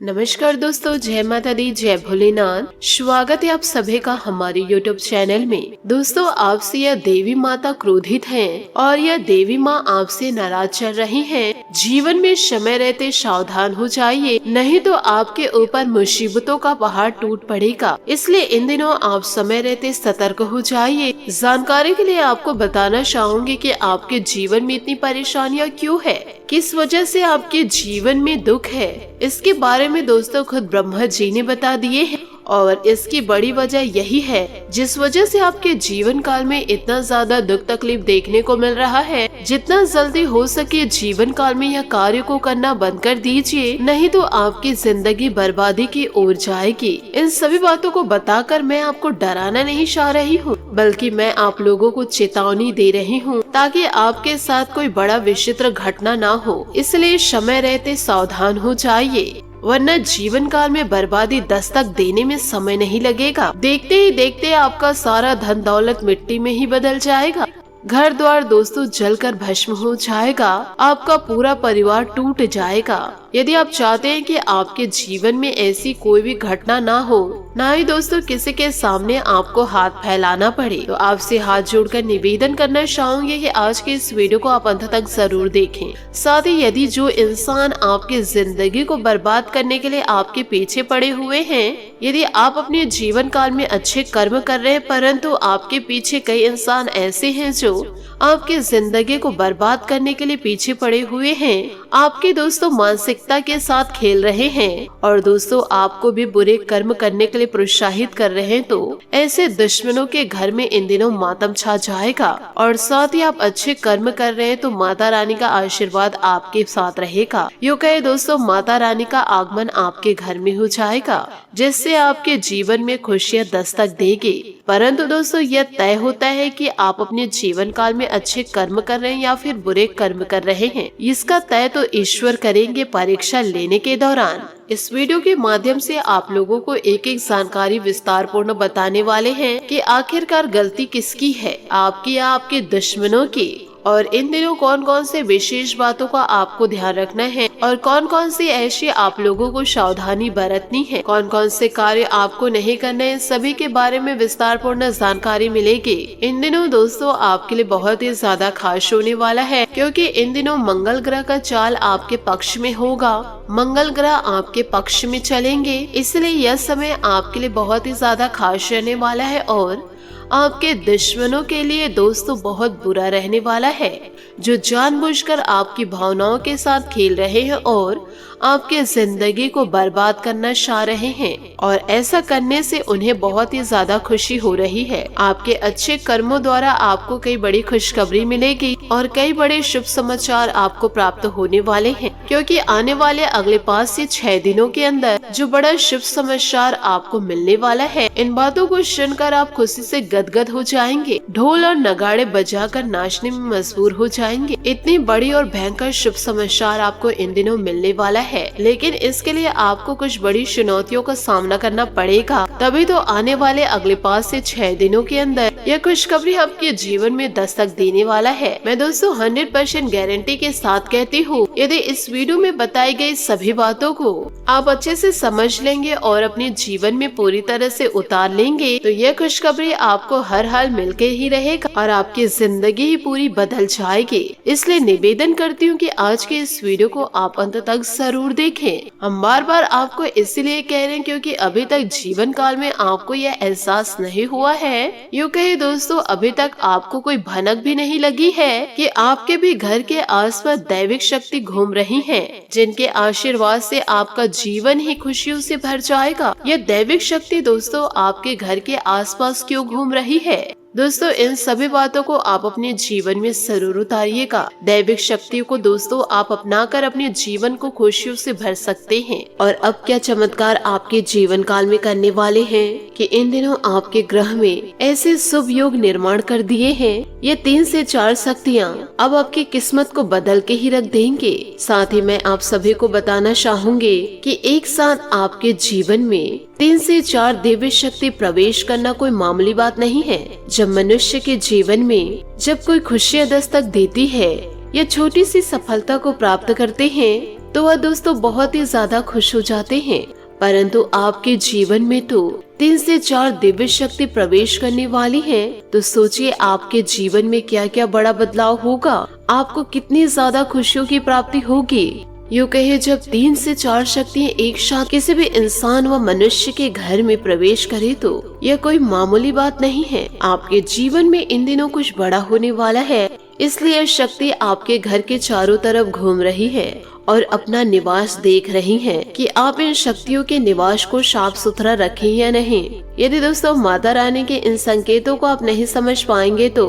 नमस्कार दोस्तों, जय माता दी, जय भोलेनाथ। स्वागत है आप सभी का हमारे YouTube चैनल में। दोस्तों, आपसे यह देवी माता क्रोधित हैं और यह देवी माँ आपसे नाराज चल रही हैं। जीवन में समय रहते सावधान हो जाइए, नहीं तो आपके ऊपर मुसीबतों का पहाड़ टूट पड़ेगा। इसलिए इन दिनों आप समय रहते सतर्क हो जाइए। जानकारी के लिए आपको बताना चाहूंगी कि आपके जीवन में इतनी परेशानियाँ क्यों है, किस वजह से आपके जीवन में दुख है, इसके बारे में दोस्तों खुद ब्रह्मा जी ने बता दिए हैं। और इसकी बड़ी वजह यही है जिस वजह से आपके जीवन काल में इतना ज्यादा दुख तकलीफ देखने को मिल रहा है। जितना जल्दी हो सके जीवन काल में यह कार्य को करना बंद कर दीजिए, नहीं तो आपकी जिंदगी बर्बादी की ओर जाएगी। इन सभी बातों को बताकर मैं आपको डराना नहीं चाह रही हूँ, बल्कि मैं आप लोगों को चेतावनी दे रही हूँ ताकि आपके साथ कोई बड़ा विचित्र घटना ना हो। इसलिए समय रहते सावधान हो जाइए, वरना जीवन काल में बर्बादी दस्तक देने में समय नहीं लगेगा। देखते ही देखते आपका सारा धन दौलत मिट्टी में ही बदल जाएगा। घर द्वार दोस्तों जलकर भस्म हो जाएगा। आपका पूरा परिवार टूट जाएगा। यदि आप चाहते हैं कि आपके जीवन में ऐसी कोई भी घटना ना हो, ना ही दोस्तों किसी के सामने आपको हाथ फैलाना पड़े, तो आपसे हाथ जोड़कर निवेदन करना चाहूंगी कि आज के इस वीडियो को आप अंत तक जरूर देखें। साथ ही यदि जो इंसान आपकी जिंदगी को बर्बाद करने के लिए आपके पीछे पड़े हुए हैं, यदि आप अपने जीवन काल में अच्छे कर्म कर रहे हैं, परंतु आपके पीछे कई इंसान ऐसे हैं जो आपकी जिंदगी को बर्बाद करने के लिए पीछे पड़े हुए हैं, आपके दोस्तों मानसिकता के साथ खेल रहे हैं और दोस्तों आपको भी बुरे कर्म करने के लिए प्रोत्साहित कर रहे हैं, तो ऐसे दुश्मनों के घर में इन दिनों मातम छा जाएगा। और साथ ही आप अच्छे कर्म कर रहे हैं तो माता रानी का आशीर्वाद आपके साथ रहेगा। यूँ कहे दोस्तों, माता रानी का आगमन आपके घर में हो जाएगा, जिससे आपके जीवन में खुशियाँ दस्तक देगी। परंतु दोस्तों यह तय होता है कि आप अपने जीवन काल में अच्छे कर्म कर रहे हैं या फिर बुरे कर्म कर रहे हैं। इसका तय तो ईश्वर करेंगे परीक्षा लेने के दौरान। इस वीडियो के माध्यम से आप लोगों को एक एक जानकारी विस्तार पूर्ण बताने वाले हैं कि आखिरकार गलती किसकी है, आपकी या आपके दुश्मनों की, और इन दिनों कौन कौन से विशेष बातों का आपको ध्यान रखना है और कौन कौन सी ऐसी आप लोगों को सावधानी बरतनी है, कौन कौन से कार्य आपको नहीं करने हैं, सभी के बारे में विस्तार पूर्ण जानकारी मिलेगी। इन दिनों दोस्तों आपके लिए बहुत ही ज्यादा खास होने वाला है, क्योंकि इन दिनों मंगल ग्रह का चाल आपके पक्ष में होगा। मंगल ग्रह आपके पक्ष में चलेंगे, इसलिए यह समय आपके लिए बहुत ही ज्यादा खास रहने वाला है और आपके दुश्मनों के लिए दोस्तों बहुत बुरा रहने वाला है, जो जानबूझकर आपकी भावनाओं के साथ खेल रहे हैं और आपके जिंदगी को बर्बाद करना चाह रहे हैं। और ऐसा करने से उन्हें बहुत ही ज्यादा खुशी हो रही है। आपके अच्छे कर्मों द्वारा आपको कई बड़ी खुशखबरी मिलेगी और कई बड़े शुभ समाचार आपको प्राप्त होने वाले हैं, क्योंकि आने वाले अगले 5 से 6 दिनों के अंदर जो बड़ा शुभ समाचार आपको मिलने वाला है, इन बातों को सुनकर आप खुशी से गदगद हो जाएंगे, ढोल और नगाड़े बजाकर नाचने में मजबूर हो जाएंगे। इतनी बड़ी और भयंकर शुभ समाचार आपको इन दिनों मिलने वाला है, लेकिन इसके लिए आपको कुछ बड़ी चुनौतियों का सामना करना पड़ेगा। तभी तो आने वाले अगले 5 से 6 दिनों के अंदर यह खुशखबरी आपके जीवन में दस्तक देने वाला है। मैं दोस्तों 100% गारंटी के साथ कहती हूँ, यदि इस वीडियो में बताई गई सभी बातों को आप अच्छे से समझ लेंगे और अपने जीवन में पूरी तरह से उतार लेंगे, तो यह खुशखबरी आपको हर हाल मिलके ही रहेगा और आपकी जिंदगी ही पूरी बदल जाएगी। इसलिए निवेदन करती हूँ कि आज के इस वीडियो को आप अंत तक जरूर देखें। हम बार बार आपको इसलिए कह रहे हैं क्योंकि अभी तक जीवन काल में आपको यह एहसास नहीं हुआ है, यूँ कहे दोस्तों अभी तक आपको कोई भनक भी नहीं लगी है कि आपके भी घर के आसपास दैविक शक्ति घूम रही है, जिनके आशीर्वाद से आपका जीवन ही खुशियों से भर जाएगा। यह दैविक शक्ति दोस्तों आपके घर के आसपास क्यों घूम रही है? दोस्तों इन सभी बातों को आप अपने जीवन में जरूर उतारिएगा। दैविक शक्तियों को दोस्तों आप अपनाकर अपने जीवन को खुशियों से भर सकते हैं। और अब क्या चमत्कार आपके जीवन काल में करने वाले हैं कि इन दिनों आपके ग्रह में ऐसे शुभ योग निर्माण कर दिए हैं, ये 3 से 4 शक्तियाँ अब आपकी किस्मत को बदल के ही रख देंगे। साथ ही मैं आप सभी को बताना चाहूंगी कि एक साथ आपके जीवन में 3 से 4 दिव्य शक्ति प्रवेश करना कोई मामूली बात नहीं है। जब मनुष्य के जीवन में जब कोई खुशियाँ दस्तक देती है या छोटी सी सफलता को प्राप्त करते हैं, तो वह दोस्तों बहुत ही ज्यादा खुश हो जाते हैं। परंतु आपके जीवन में तो 3 से 4 दिव्य शक्ति प्रवेश करने वाली है। तो सोचिए आपके जीवन में क्या क्या बड़ा बदलाव होगा, आपको कितनी ज्यादा खुशियों की प्राप्ति होगी। यूँ कहे जब 3 से 4 शक्तियाँ एक साथ किसी भी इंसान व मनुष्य के घर में प्रवेश करे तो यह कोई मामूली बात नहीं है। आपके जीवन में इन दिनों कुछ बड़ा होने वाला है, इसलिए यह शक्ति आपके घर के चारों तरफ घूम रही है और अपना निवास देख रही है कि आप इन शक्तियों के निवास को साफ सुथरा रखें या नहीं। यदि दोस्तों माता रानी के इन संकेतों को आप नहीं समझ पाएंगे तो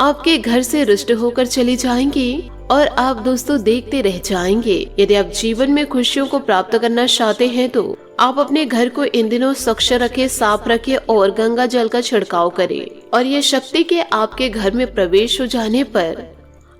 आपके घर से रुष्ट होकर चली जाएंगी और आप दोस्तों देखते रह जाएंगे। यदि आप जीवन में खुशियों को प्राप्त करना चाहते हैं तो आप अपने घर को इन दिनों स्वच्छ रखें, साफ रखें और गंगा जल का छिड़काव करें। और ये शक्ति के आपके घर में प्रवेश हो जाने पर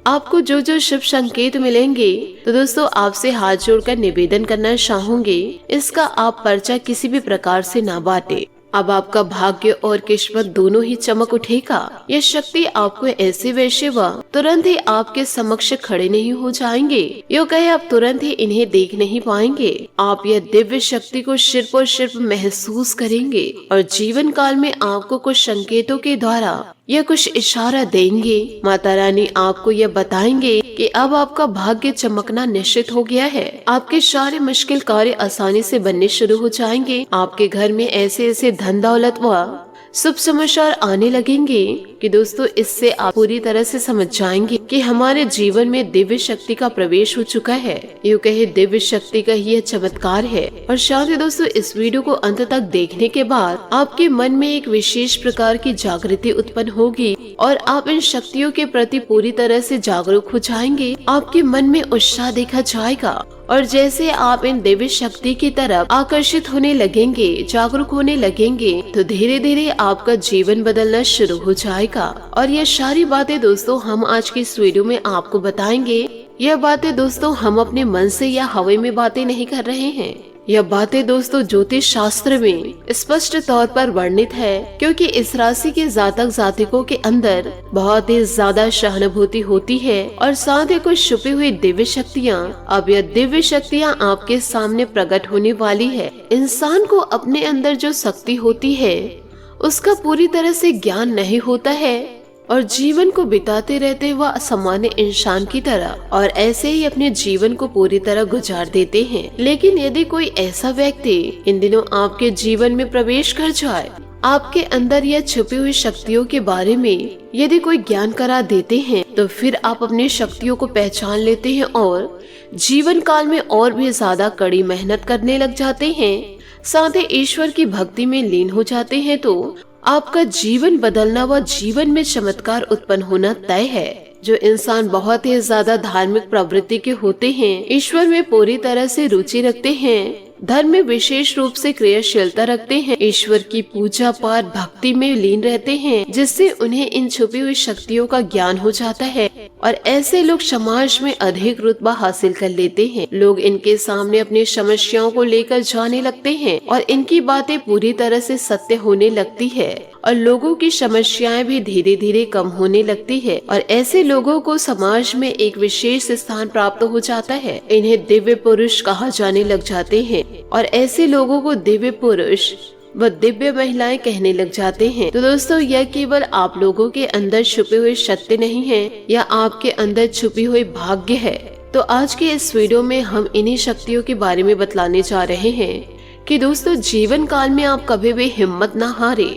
आपको जो जो शुभ संकेत मिलेंगे तो दोस्तों आपसे हाथ जोड़कर निवेदन करना चाहूंगी, इसका आप पर्चा किसी भी प्रकार से ना बांटे। अब आपका भाग्य और किस्मत दोनों ही चमक उठेगा। यह शक्ति आपको ऐसे वैसे व तुरंत ही आपके समक्ष खड़े नहीं हो जाएंगे, यो कहे आप तुरंत ही इन्हें देख नहीं पाएंगे। आप यह दिव्य शक्ति को सिर्फ और सिर्फ महसूस करेंगे और जीवन काल में आपको कुछ संकेतों के द्वारा यह कुछ इशारा देंगे। माता रानी आपको यह बताएंगे कि अब आपका भाग्य चमकना निश्चित हो गया है। आपके सारे मुश्किल कार्य आसानी से बनने शुरू हो जाएंगे। आपके घर में ऐसे ऐसे धन दौलत व शुभ समाचार आने लगेंगे कि दोस्तों इससे आप पूरी तरह से समझ जाएंगे कि हमारे जीवन में दिव्य शक्ति का प्रवेश हो चुका है। यूँ कहे दिव्य शक्ति का ही यह चमत्कार है। और साथ ही दोस्तों इस वीडियो को अंत तक देखने के बाद आपके मन में एक विशेष प्रकार की जागृति उत्पन्न होगी और आप इन शक्तियों के प्रति पूरी तरह से जागरूक हो जाएंगे। आपके मन में उत्साह देखा जाएगा और जैसे आप इन दिव्य शक्ति की तरफ आकर्षित होने लगेंगे, जागरूक होने लगेंगे, तो धीरे धीरे आपका जीवन बदलना शुरू हो जाएगा। और ये सारी बातें दोस्तों हम आज की इस वीडियो में आपको बताएंगे। यह बातें दोस्तों हम अपने मन से या हवा में बातें नहीं कर रहे हैं। यह बातें दोस्तों ज्योतिष शास्त्र में स्पष्ट तौर पर वर्णित है, क्योंकि इस राशि के जातक जातिकों के अंदर बहुत ही ज्यादा सहानुभूति होती है और साथ ही कुछ छुपी हुई दिव्य शक्तियाँ। अब यह दिव्य शक्तियाँ आपके सामने प्रकट होने वाली है। इंसान को अपने अंदर जो शक्ति होती है उसका पूरी तरह से ज्ञान नहीं होता है और जीवन को बिताते रहते वह सामान्य इंसान की तरह और ऐसे ही अपने जीवन को पूरी तरह गुजार देते हैं। लेकिन यदि कोई ऐसा व्यक्ति इन दिनों आपके जीवन में प्रवेश कर जाए, आपके अंदर यह छुपी हुई शक्तियों के बारे में यदि कोई ज्ञान करा देते हैं, तो फिर आप अपनी शक्तियों को पहचान लेते हैं और जीवन काल में और भी ज्यादा कड़ी मेहनत करने लग जाते हैं। साथ ही ईश्वर की भक्ति में लीन हो जाते हैं तो आपका जीवन बदलना व जीवन में चमत्कार उत्पन्न होना तय है। जो इंसान बहुत ही ज्यादा धार्मिक प्रवृत्ति के होते हैं, ईश्वर में पूरी तरह से रुचि रखते हैं, धर्म में विशेष रूप से क्रियाशीलता रखते हैं, ईश्वर की पूजा पाठ भक्ति में लीन रहते हैं, जिससे उन्हें इन छुपी हुई शक्तियों का ज्ञान हो जाता है और ऐसे लोग समाज में अधिक रुतबा हासिल कर लेते हैं। लोग इनके सामने अपनी समस्याओं को लेकर जाने लगते हैं और इनकी बातें पूरी तरह से सत्य होने लगती है और लोगों की समस्याएं भी धीरे धीरे कम होने लगती है और ऐसे लोगों को समाज में एक विशेष स्थान प्राप्त हो जाता है। इन्हें दिव्य पुरुष कहा जाने लग जाते हैं और ऐसे लोगों को दिव्य पुरुष व दिव्य महिलाएं कहने लग जाते हैं। तो दोस्तों यह केवल आप लोगों के अंदर छुपे हुए सत्य नहीं है, यह आपके अंदर छुपी हुई भाग्य है। तो आज के इस वीडियो में हम इन्हीं शक्तियों के बारे में बतलाने जा रहे हैं कि दोस्तों जीवन काल में आप कभी भी हिम्मत ना हारे।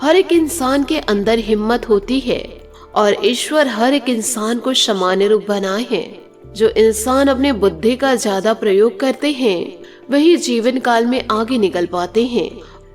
हर एक इंसान के अंदर हिम्मत होती है और ईश्वर हर एक इंसान को समान रूप बनाए हैं। जो इंसान अपने बुद्धि का ज्यादा प्रयोग करते हैं वही जीवन काल में आगे निकल पाते हैं।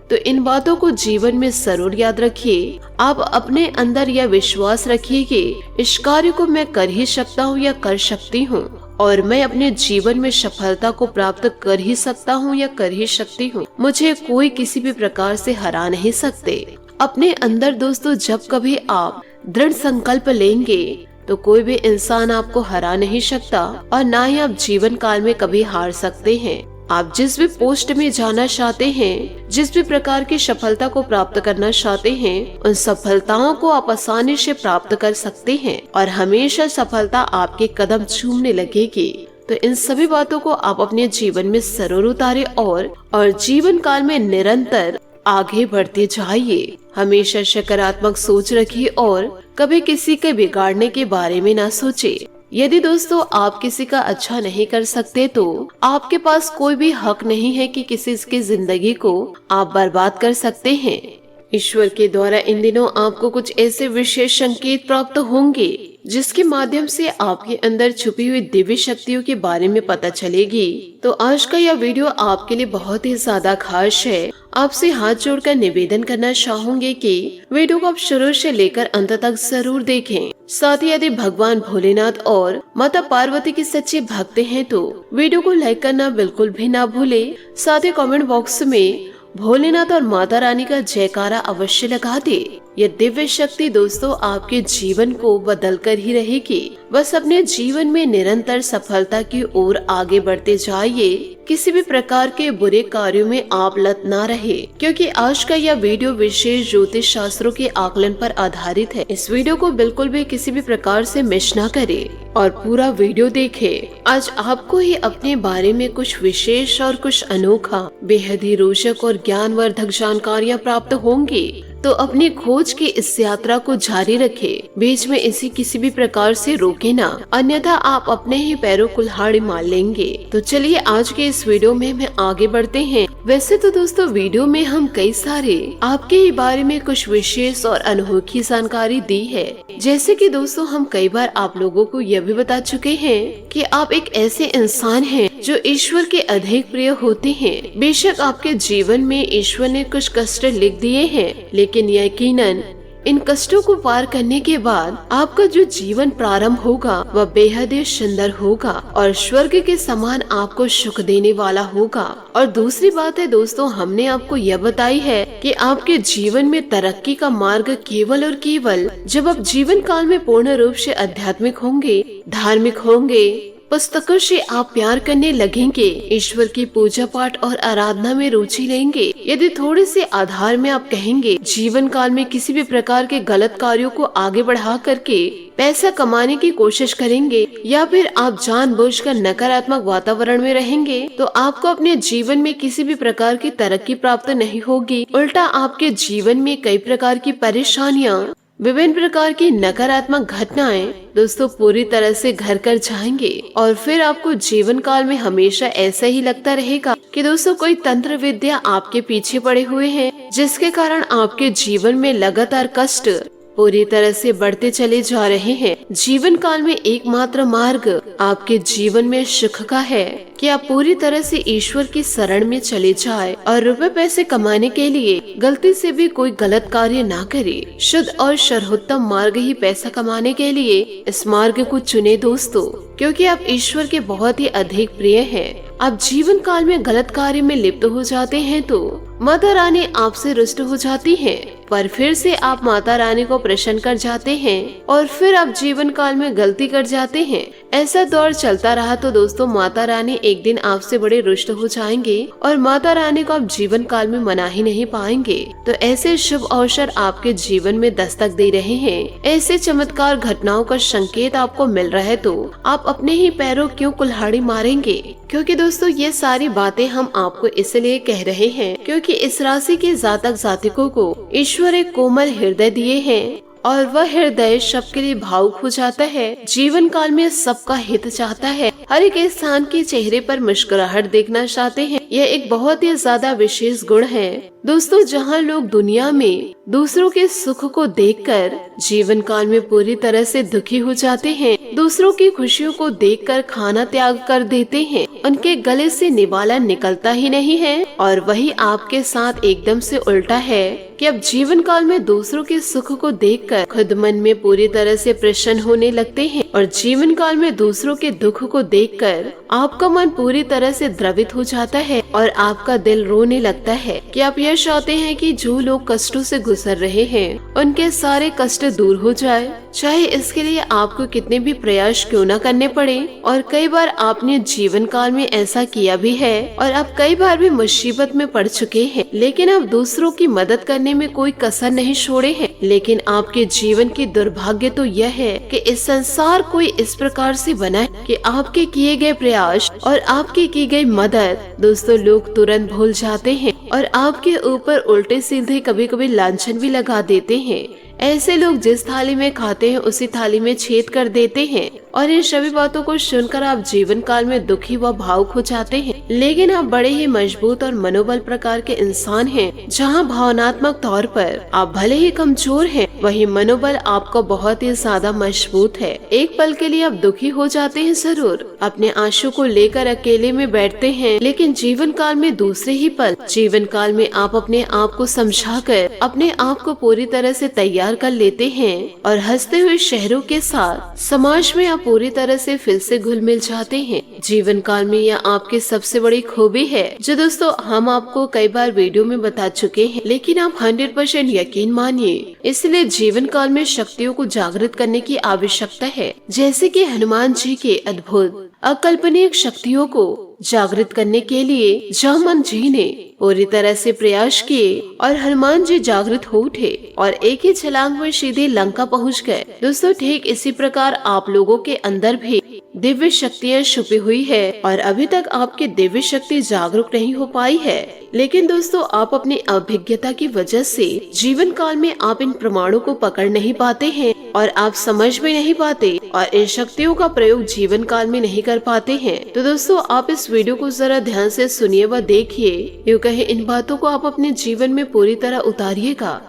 तो इन बातों को जीवन में जरूर याद रखिए। आप अपने अंदर यह विश्वास रखिए कि इस कार्य को मैं कर ही सकता हूँ या कर सकती हूँ और मैं अपने जीवन में सफलता को प्राप्त कर ही सकता हूँ या कर ही सकती हूँ। मुझे कोई किसी भी प्रकार से हरा नहीं सकते। अपने अंदर दोस्तों जब कभी आप दृढ़ संकल्प लेंगे तो कोई भी इंसान आपको हरा नहीं सकता और ना ही आप जीवन काल में कभी हार सकते हैं। आप जिस भी पोस्ट में जाना चाहते हैं, जिस भी प्रकार की सफलता को प्राप्त करना चाहते हैं, उन सफलताओं को आप आसानी से प्राप्त कर सकते हैं और हमेशा सफलता आपके कदम चूमने लगेगी। तो इन सभी बातों को आप अपने जीवन में जरूर उतारे और जीवन काल में निरंतर आगे बढ़ते जाइए। हमेशा सकारात्मक सोच रखिए और कभी किसी के बिगाड़ने के बारे में ना सोचे। यदि दोस्तों आप किसी का अच्छा नहीं कर सकते तो आपके पास कोई भी हक नहीं है कि किसी की जिंदगी को आप बर्बाद कर सकते हैं। ईश्वर के द्वारा इन दिनों आपको कुछ ऐसे विशेष संकेत प्राप्त होंगे जिसके माध्यम से आपके अंदर छुपी हुई दिव्य शक्तियों के बारे में पता चलेगी। तो आज का यह वीडियो आपके लिए बहुत ही ज्यादा खास है। आपसे हाथ जोड़कर निवेदन करना चाहूंगे कि वीडियो को आप शुरू से लेकर अंत तक जरूर देखें। साथ ही यदि भगवान भोलेनाथ और माता पार्वती के सच्चे भक्त हैं तो वीडियो को लाइक करना बिल्कुल भी ना भूले। साथ ही कमेंट बॉक्स में भोलेनाथ और माता रानी का जयकारा अवश्य लगा दे। यह दिव्य शक्ति दोस्तों आपके जीवन को बदल कर ही रहेगी। बस अपने जीवन में निरंतर सफलता की ओर आगे बढ़ते जाइए। किसी भी प्रकार के बुरे कार्यों में आप लत ना रहे, क्योंकि आज का यह वीडियो विशेष ज्योतिष शास्त्रों के आकलन पर आधारित है। इस वीडियो को बिल्कुल भी किसी भी प्रकार से मिस ना करे और पूरा वीडियो देखे। आज आपको ही अपने बारे में कुछ विशेष और कुछ अनोखा, बेहद ही रोचक और ज्ञानवर्धक जानकारियाँ प्राप्त होंगी। तो अपनी खोज की इस यात्रा को जारी रखे, बीच में इसे किसी भी प्रकार से रोके ना, अन्यथा आप अपने ही पैरों कुल्हाड़ी मार लेंगे। तो चलिए आज के इस वीडियो में हम आगे बढ़ते हैं। वैसे तो दोस्तों वीडियो में हम कई सारे आपके ही बारे में कुछ विशेष और अनोखी जानकारी दी है। जैसे कि दोस्तों हम कई बार आप लोगों को यह भी बता चुके हैं कि आप एक ऐसे इंसान हैं जो ईश्वर के अधिक प्रिय होते हैं। बेशक आपके जीवन में ईश्वर ने कुछ कष्ट लिख दिए हैं, लेकिन यकीनन इन कष्टों को पार करने के बाद आपका जो जीवन प्रारंभ होगा वह बेहद ही सुंदर होगा और स्वर्ग के समान आपको सुख देने वाला होगा। और दूसरी बात है दोस्तों, हमने आपको यह बताई है कि आपके जीवन में तरक्की का मार्ग केवल और केवल जब आप जीवन काल में पूर्ण रूप से आध्यात्मिक होंगे, धार्मिक होंगे, पुस्तकों से आप प्यार करने लगेंगे, ईश्वर की पूजा पाठ और आराधना में रुचि लेंगे। यदि थोड़े से आधार में आप कहेंगे, जीवन काल में किसी भी प्रकार के गलत कार्यों को आगे बढ़ा करके पैसा कमाने की कोशिश करेंगे, या फिर आप जानबूझकर नकारात्मक वातावरण में रहेंगे, तो आपको अपने जीवन में किसी भी प्रकार की तरक्की प्राप्त नहीं होगी। उल्टा आपके जीवन में कई प्रकार की परेशानियाँ, विभिन्न प्रकार की नकारात्मक घटनाएं दोस्तों पूरी तरह से घर कर जाएंगे। और फिर आपको जीवन काल में हमेशा ऐसा ही लगता रहेगा कि दोस्तों कोई तंत्र विद्या आपके पीछे पड़े हुए हैं, जिसके कारण आपके जीवन में लगातार कष्ट पूरी तरह से बढ़ते चले जा रहे हैं। जीवन काल में एकमात्र मार्ग आपके जीवन में सुख का है कि आप पूरी तरह से ईश्वर की शरण में चले जाए और रुपए पैसे कमाने के लिए गलती से भी कोई गलत कार्य ना करे। शुद्ध और सर्वोत्तम मार्ग ही पैसा कमाने के लिए इस मार्ग को चुने दोस्तों, क्योंकि आप ईश्वर के बहुत ही अधिक प्रिय हैं। आप जीवन काल में गलत कार्य में लिप्त हो जाते हैं तो माता रानी आपसे रुष्ट हो जाती हैं, पर फिर से आप माता रानी को प्रसन्न कर जाते हैं और फिर आप जीवन काल में गलती कर जाते हैं। ऐसा दौर चलता रहा तो दोस्तों माता रानी एक दिन आपसे बड़े रुष्ट हो जाएंगे और माता रानी को आप जीवन काल में मना ही नहीं पाएंगे। तो ऐसे शुभ अवसर आपके जीवन में दस्तक दे रहे हैं, ऐसे चमत्कार घटनाओं का संकेत आपको मिल रहा है, तो आप अपने ही पैरों क्यों कुल्हाड़ी मारेंगे? क्योंकि दोस्तों ये सारी बातें हम आपको इसलिए कह रहे हैं क्योंकि इस राशि के जातक जातिकों को ईश्वर एक कोमल हृदय दिए हैं और वह हृदय सबके लिए भावुक हो जाता है। जीवन काल में सबका हित चाहता है, हर एक इंसान के चेहरे पर मुस्कुराहट देखना चाहते हैं। यह एक बहुत ही ज्यादा विशेष गुण है दोस्तों, जहाँ लोग दुनिया में दूसरों के सुख को देखकर जीवन काल में पूरी तरह से दुखी हो जाते हैं, दूसरों की खुशियों को देखकर खाना त्याग कर देते हैं, उनके गले से निवाला निकलता ही नहीं है। और वही आपके साथ एकदम से उल्टा है कि अब जीवन काल में दूसरों के सुख को देखकर खुद मन में पूरी तरह से प्रसन्न होने लगते हैं और जीवन काल में दूसरों के दुख को देखकर आपका मन पूरी तरह से द्रवित हो जाता है और आपका दिल रोने लगता है कि आप यह यह चाहते हैं कि जो लोग कष्टों से गुजर रहे हैं उनके सारे कष्ट दूर हो जाए, चाहे इसके लिए आपको कितने भी प्रयास क्यों न करने पड़े। और कई बार आपने जीवन काल में ऐसा किया भी है और आप कई बार भी मुसीबत में पड़ चुके हैं, लेकिन आप दूसरों की मदद करने में कोई कसर नहीं छोड़े हैं। लेकिन आपके जीवन की दुर्भाग्य तो यह है कि इस संसार कोई इस प्रकार से बना है कि आपके किए गए प्रयास और आपकी की गई मदद दोस्तों लोग तुरंत भूल जाते हैं और आपके ऊपर उल्टे सीधे कभी कभी लांछन भी लगा देते हैं। ऐसे लोग जिस थाली में खाते हैं उसी थाली में छेद कर देते हैं और इन सभी बातों को सुनकर आप जीवन काल में दुखी व भावुक हो जाते हैं। लेकिन आप बड़े ही मजबूत और मनोबल प्रकार के इंसान हैं, जहां भावनात्मक तौर पर आप भले ही कमजोर हैं, वही मनोबल आपका बहुत ही ज्यादा मजबूत है। एक पल के लिए आप दुखी हो जाते हैं जरूर, अपने आंसू को लेकर अकेले में बैठते हैं, लेकिन जीवन काल में दूसरे ही पल जीवन काल में आप अपने आप को समझाकर अपने आप को पूरी तरह से तैयार कर लेते हैं और हंसते हुए शहरों के साथ समाज में आप पूरी तरह से फिर से घुल मिल जाते हैं। जीवन काल में यह आपकी सबसे बड़ी खूबी है, जो दोस्तों हम आपको कई बार वीडियो में बता चुके हैं, लेकिन आप 100% यकीन मानिए। इसलिए जीवन काल में शक्तियों को जागृत करने की आवश्यकता है, जैसे कि हनुमान जी के अद्भुत अकल्पनीय शक्तियों को जागृत करने के लिए जामन जी ने पूरी तरह से प्रयास किए और हनुमान जी जागृत हो उठे और एक ही छलांग में सीधे लंका पहुंच गए। दोस्तों ठीक इसी प्रकार आप लोगों के अंदर भी दिव्य शक्तियाँ छुपी हुई है और अभी तक आपकी दिव्य शक्ति जागरूक नहीं हो पाई है, लेकिन दोस्तों आप अपनी अभिज्ञता की वजह से जीवन काल में आप इन प्रमाणों को पकड़ नहीं पाते हैं और आप समझ में नहीं पाते और इन शक्तियों का प्रयोग जीवन काल में नहीं कर पाते हैं। तो दोस्तों आप इस वीडियो को जरा ध्यान से सुनिए व देखिए, यूँ कहे इन बातों को आप अपने जीवन में पूरी तरह उतारिएगा।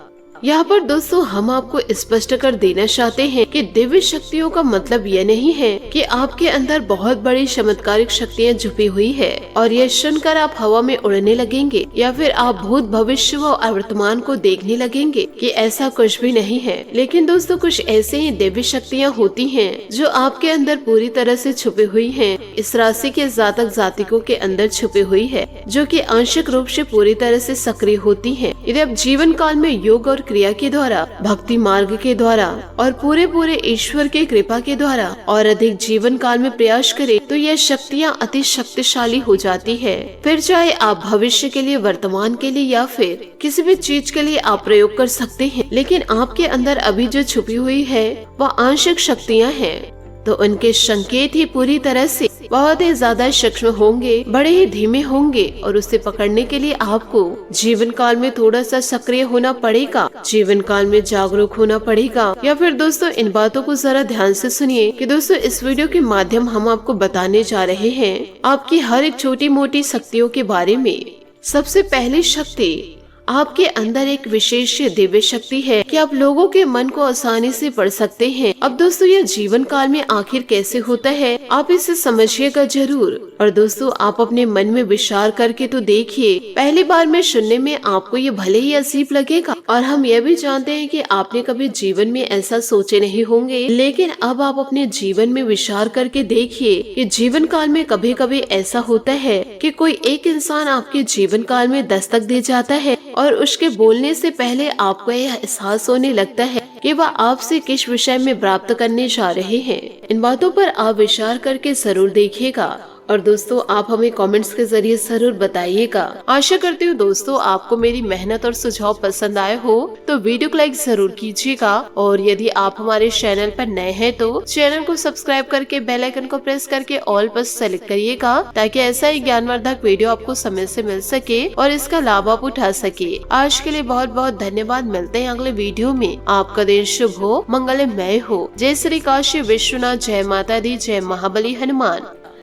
यहाँ पर दोस्तों हम आपको स्पष्ट कर देना चाहते हैं कि दिव्य शक्तियों का मतलब यह नहीं है कि आपके अंदर बहुत बड़ी चमत्कारिक शक्तियाँ छुपी हुई है और यह सुनकर आप हवा में उड़ने लगेंगे या फिर आप भूत भविष्य व वर्तमान को देखने लगेंगे, कि ऐसा कुछ भी नहीं है। लेकिन दोस्तों कुछ ऐसे ही दिव्य शक्तियाँ होती हैं जो आपके अंदर पूरी तरह से छुपी हुई हैं, इस राशि के जातक जातिकों के अंदर छुपी हुई है, जो कि आंशिक रूप से पूरी तरह से सक्रिय होती हैं। यदि आप जीवन काल में योग और क्रिया के द्वारा, भक्ति मार्ग के द्वारा और पूरे ईश्वर के कृपा के द्वारा और अधिक जीवन काल में प्रयास करें तो यह शक्तियाँ अति शक्तिशाली हो जाती है। फिर चाहे आप भविष्य के लिए, वर्तमान के लिए या फिर किसी भी चीज के लिए आप प्रयोग कर सकते हैं, लेकिन आपके अंदर अभी जो छुपी हुई है वह आंशिक शक्तियाँ हैं, तो उनके संकेत ही पूरी तरह से बहुत ही ज्यादा सूक्ष्म होंगे, बड़े ही धीमे होंगे और उसे पकड़ने के लिए आपको जीवन काल में थोड़ा सा सक्रिय होना पड़ेगा, जीवन काल में जागरूक होना पड़ेगा। या फिर दोस्तों इन बातों को जरा ध्यान से सुनिए कि दोस्तों इस वीडियो के माध्यम हम आपको बताने जा रहे हैं आपकी हर एक छोटी मोटी शक्तियों के बारे में। सबसे पहली शक्ति, आपके अंदर एक विशेष दिव्य शक्ति है कि आप लोगों के मन को आसानी से पढ़ सकते हैं। अब दोस्तों यह जीवन काल में आखिर कैसे होता है आप इसे समझिएगा जरूर। और दोस्तों आप अपने मन में विचार करके तो देखिए, पहली बार में सुनने में आपको ये भले ही अजीब लगेगा और हम यह भी जानते हैं कि आपने कभी जीवन में ऐसा सोचे नहीं होंगे, लेकिन अब आप अपने जीवन में विचार करके देखिए कि जीवन काल में कभी कभी ऐसा होता है कि कोई एक इंसान आपके जीवन काल में दस्तक दे जाता है और उसके बोलने से पहले आपको यह एहसास होने लगता है कि वह आपसे किस विषय में प्राप्त करने जा रहे हैं। इन बातों पर आप विचार करके जरूर देखिएगा और दोस्तों आप हमें कमेंट्स के जरिए जरूर बताइएगा। आशा करती हूँ दोस्तों आपको मेरी मेहनत और सुझाव पसंद आए हो तो वीडियो को लाइक जरूर कीजिएगा और यदि आप हमारे चैनल पर नए हैं तो चैनल को सब्सक्राइब करके बेल आइकन को प्रेस करके ऑल पर सेलेक्ट करिएगा, ताकि ऐसा ही ज्ञानवर्धक वीडियो आपको समय से मिल सके और इसका लाभ आप उठा सके। आज के लिए बहुत बहुत धन्यवाद। मिलते हैं अगले वीडियो में। आपका दिन शुभ हो, मंगलमय हो। जय श्री काशी विश्वनाथ, जय माता दी, जय महाबली हनुमान।